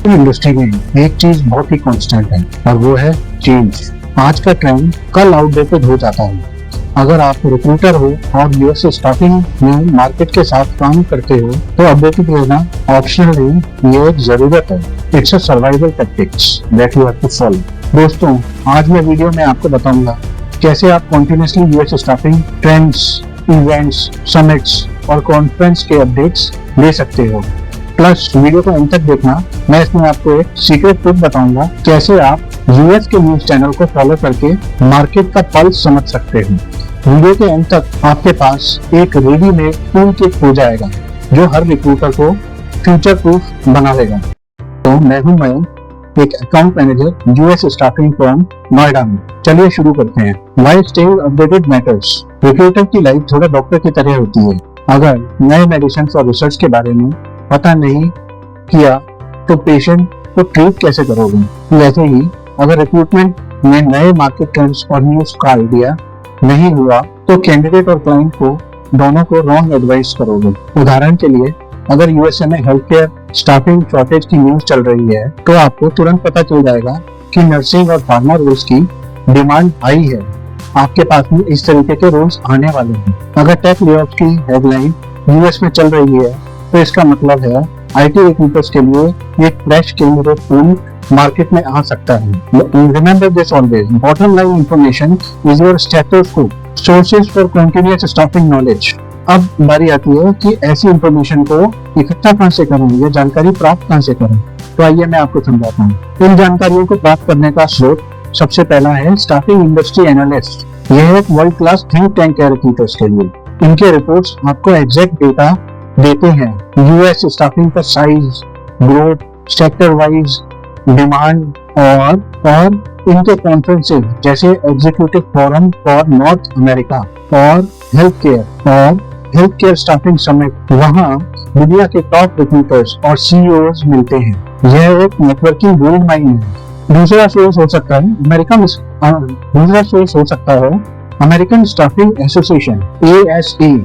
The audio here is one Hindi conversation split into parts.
इंडस्ट्री में एक चीज बहुत ही कांस्टेंट है और वो है चेंज। आज का ट्रेंड कल आउटडेटेड हो जाता है। अगर आप रिक्रूटर हो और यूएस स्टाफिंग में मार्केट के साथ काम करते हो तो अपडेटेड रहना ऑप्शनल नहीं, ये एक जरूरत है। It's a survival tactics that you have to follow. दोस्तों, आज मैं वीडियो में आपको बताऊंगा कैसे आप continuously US staffing trends, events, summits और कॉन्फ्रेंस के अपडेट्स ले सकते हो। प्लस वीडियो को अंत तक देखना, मैं इसमें आपको एक सीक्रेट टिप बताऊंगा कैसे आप यूएस के न्यूज चैनल को फॉलो करके मार्केट का पल्स समझ सकते हो। वीडियो के अंत तक आपके पास एक रेडीमेड टूल किट हो जाएगा जो हर रिक्रूटर को फ्यूचर प्रूफ बना देगा। तो मैं हूं मयंक, एक account manager US staffing firm Noida में। चलिए शुरू करते हैं। Why staying updated matters. Recruiter की लाइफ थोड़ा डॉक्टर की तरह होती है। अगर नए मेडिसिन और रिसर्च के बारे में पता नहीं किया तो पेशेंट को ट्रीट कैसे करोगे। वैसे ही अगर रिक्रूटमेंट में नए मार्केट ट्रेंड्स और न्यूज का आइडिया नहीं हुआ तो कैंडिडेट और क्लाइंट को दोनों को रॉन्ग एडवाइस करोगे। उदाहरण के लिए, अगर यूएसए में हेल्थ केयर स्टाफिंग शॉर्टेज की न्यूज चल रही है तो आपको तुरंत पता चल जाएगा कि नर्सिंग और फार्मा रोल्स की डिमांड हाई है। आपके पास में इस तरीके के रोल्स आने वाले हैं। अगर टेक लेऑफ की हेडलाइन यूएस में चल रही है तो इसका मतलब है आईटी रिक्रूटर्स के लिए एक फ्रेश कैंडिडेट पूल मार्केट में आ सकता है। Remember this always, bottom line information is your stethoscope, sources for continuous staffing knowledge. अब बारी आती है कि ऐसी इंफॉर्मेशन को इकट्ठा कहां से करें, ये जानकारी प्राप्त कहां से करें। तो आइए मैं आपको समझाता हूँ। इन जानकारियों को प्राप्त करने का स्रोत सबसे पहला है स्टाफिंग इंडस्ट्री एनालिस्ट। यह एक वर्ल्ड क्लास थिंक टैंक है रिक्रूटर्स के लिए। इनके रिपोर्ट्स आपको एग्जैक्ट डेटा देते हैं यूएस स्टाफिंग का size, growth, sector wise demand और इनके कॉन्फ्रेंसेस जैसे executive forum for north America और हेल्थ केयर स्टाफिंग समिट। वहां दुनिया के टॉप रिक्रूटर्स और सीईओज मिलते हैं। यह एक नेटवर्किंग गोल्ड माइन है। दूसरा सोर्स हो सकता है अमेरिकन स्टाफिंग एसोसिएशन ASA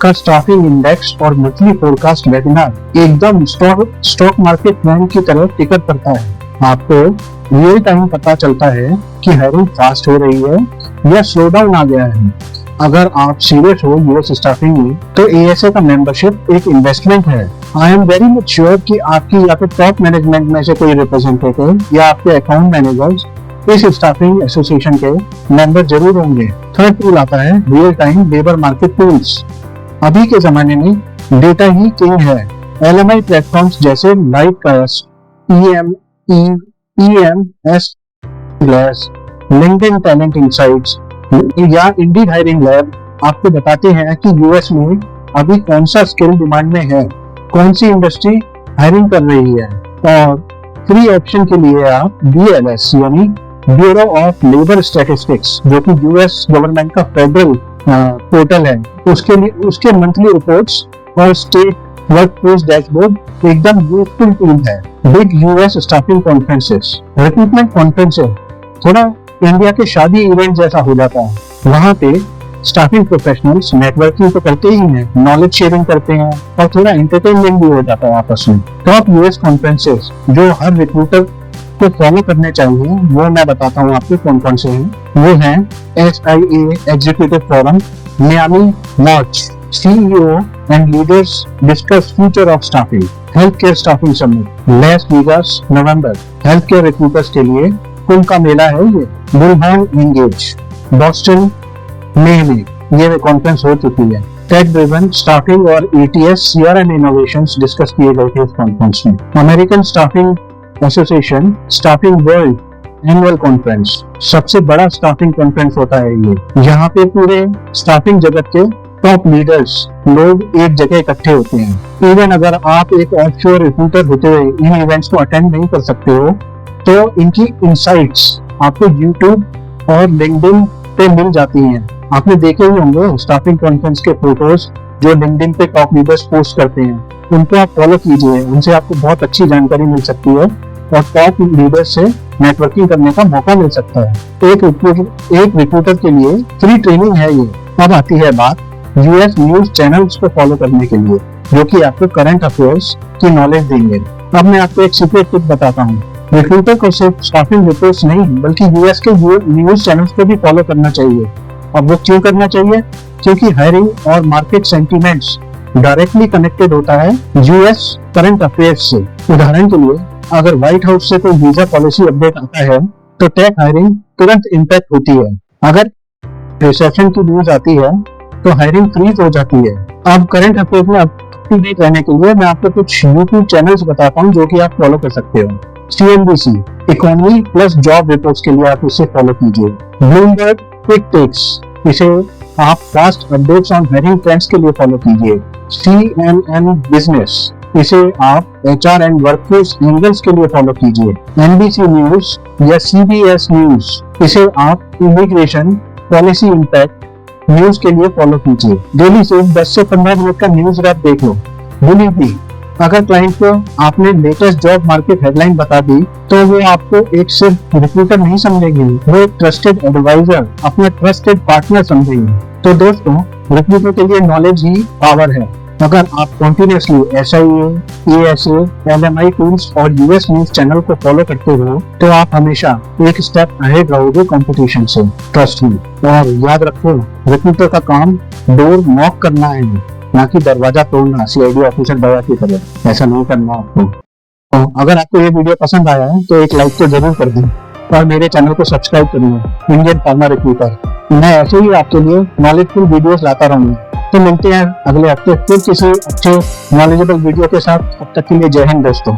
का स्टाफिंग इंडेक्स और मंथली फोरकास्ट वेबिनार एकदम स्टॉक मार्केट ट्रेंड की तरह टिकट करता है। आपको रियल टाइम पता चलता है कि हायरिंग फास्ट हो रही है या स्लो डाउन आ गया है। अगर आप सीरियस हो यूएस स्टाफिंग में तो ASA का मेंबरशिप एक इन्वेस्टमेंट है। I am very much sure कि आपकी या तो टॉप मैनेजमेंट में से कोई रिप्रेजेंटेटिव या आपके अकाउंट मैनेजर्स इस स्टाफिंग एसोसिएशन के मेंबर जरूर होंगे। थर्ड टूल आता है real time labour market tools. अभी के जमाने में डेटा ही किंग है। LMI प्लेटफॉर्म्स जैसे लाइवकास्ट, EMS glass, LinkedIn talent insights या इंडीड हायरिंग लैब आपको बताते हैं कि यूएस में अभी कौन सा स्किल डिमांड में है, कौन सी इंडस्ट्री हायरिंग कर रही है। और फ्री ऑप्शन के लिए आप BLS यानी ब्यूरो ऑफ लेबर स्टैटिस्टिक्स, जो कि यूएस गवर्नमेंट का फेडरल पोर्टल है, उसके मंथली रिपोर्ट्स और स्टेट वर्कफोर्स डैशबोर्ड एकदम यूजफुल टूल है। Big US staffing conferences, recruitment conferences थोड़ा इंडिया के शादी इवेंट जैसा हो जाता है। वहाँ पे स्टाफिंग प्रोफेशनल्स नेटवर्किंग तो करते ही हैं, नॉलेज शेयरिंग करते हैं और थोड़ा एंटरटेनमेंट भी हो जाता है आपस में। टॉप यूएस कॉन्फ्रेंसेस जो हर रिक्रूटर को फॉलो करने चाहिए वो मैं बताता हूँ आपको कौन कौन से हैं। वो हैं SIA executive forum, Miami March, CEO and leaders discuss future of staffing, health care staffing summit, Las Vegas November, health care recruiters के लिए कुंभ का मेला है ये। बुलहॉर्न एंगेज, बॉस्टन मई में ये कॉन्फ्रेंस हो चुकी है। टेक ड्रिवन स्टाफिंग और ATS CRM इनोवेशंस डिस्कस किए गए थे इस कॉन्फ्रेंस में। American staffing association staffing world annual conference, सबसे बड़ा स्टाफिंग कॉन्फ्रेंस होता है ये। यहाँ पे पूरे स्टाफिंग जगत के टॉप लीडर्स लोग एक जगह इकट्ठे होते हैं। इवन अगर आप एक ऑफशोर रिक्रूटर होते हुए इन इवेंट्स को अटेंड नहीं कर सकते हो तो इनकी इनसाइट्स आपको YouTube और LinkedIn पे मिल जाती हैं। आपने देखे ही होंगे स्टाफिंग कॉन्फ्रेंस के फोटोज जो LinkedIन पे टॉप लीडर्स पोस्ट करते हैं, उनको आप फॉलो कीजिए, उनसे आपको बहुत अच्छी जानकारी मिल सकती है और टॉप लीडर्स से नेटवर्किंग करने का मौका मिल सकता है। एक रिक्रूटर के लिए फ्री ट्रेनिंग है ये। अब आती है बात यूएस न्यूज चैनल्स को फॉलो करने के लिए, जो कि आपको करंट अफेयर्स की नॉलेज देंगे। अब मैं आपको एक सीक्रेट टिप बताता हूँ। रिक्रूटर को सिर्फ स्टाफिंग रिपोर्ट्स नहीं बल्कि यूएस के न्यूज चैनल्स को भी फॉलो करना चाहिए। अब वो क्यों करना चाहिए? क्योंकि हायरिंग और मार्केट सेंटीमेंट्स डायरेक्टली कनेक्टेड होता है यूएस करंट अफेयर्स से। उदाहरण के लिए अगर व्हाइट हाउस से कोई वीजा पॉलिसी अपडेट आता है तो टेक हायरिंग तुरंत इम्पैक्ट होती है। अगर रिसेशन की न्यूज आती है तो हायरिंग फ्रीज हो जाती है। अब करंट अफेयर में अप टू डेट रहने के लिए मैं आपको कुछ यूट्यूब चैनल्स बताता हूँ जो कि आप फॉलो कर सकते हो। CNBC economy plus job reports के लिए आप इसे फॉलो कीजिए। ब्लूमबर्ग क्विक टेक्स, इसे आप fast updates on hiring trends के लिए फॉलो कीजिए। CNN बिजनेस, इसे आप HR एंड वर्कफोर्स एंगल्स के लिए फॉलो कीजिए। NBC न्यूज या CBS न्यूज, इसे आप इमिग्रेशन पॉलिसी इम्पैक्ट न्यूज के लिए फॉलो कीजिए। डेली से 10 से 15 मिनट का न्यूज रैप देख लो। बुलिंग, अगर क्लाइंट को आपने लेटेस्ट जॉब मार्केट हेडलाइन बता दी तो वो आपको एक सिर्फ रिक्रूटर नहीं समझेंगे, वो एक ट्रस्टेड एडवाइजर, अपना ट्रस्टेड पार्टनर समझेंगे। तो दोस्तों, रिक्रूटर के लिए नॉलेज ही पावर है। अगर आप continuously SIA, ASA, LMI tools और US न्यूज चैनल को फॉलो करते हो तो आप हमेशा एक स्टेप अहेड रहोगे कंपटीशन से। Trust me. और याद रखो, रिक्रूटर का काम डोर नॉक करना है, ना कि दरवाजा तोड़ना CID ऑफिसर दया की तरह। ऐसा नहीं करना आपको। तो अगर आपको ये वीडियो पसंद आया है तो एक लाइक तो जरूर कर दें और मेरे चैनल को सब्सक्राइब करिए, इंडियन फार्मा रिक्रूटर। मैं ऐसे ही आपके लिए नॉलेजफुल वीडियोस लाता रहूंगा। तो मिलते हैं अगले हफ्ते फिर किसी अच्छे नॉलेजेबल वीडियो के साथ। तब तक के लिए जय हिंद दोस्तों।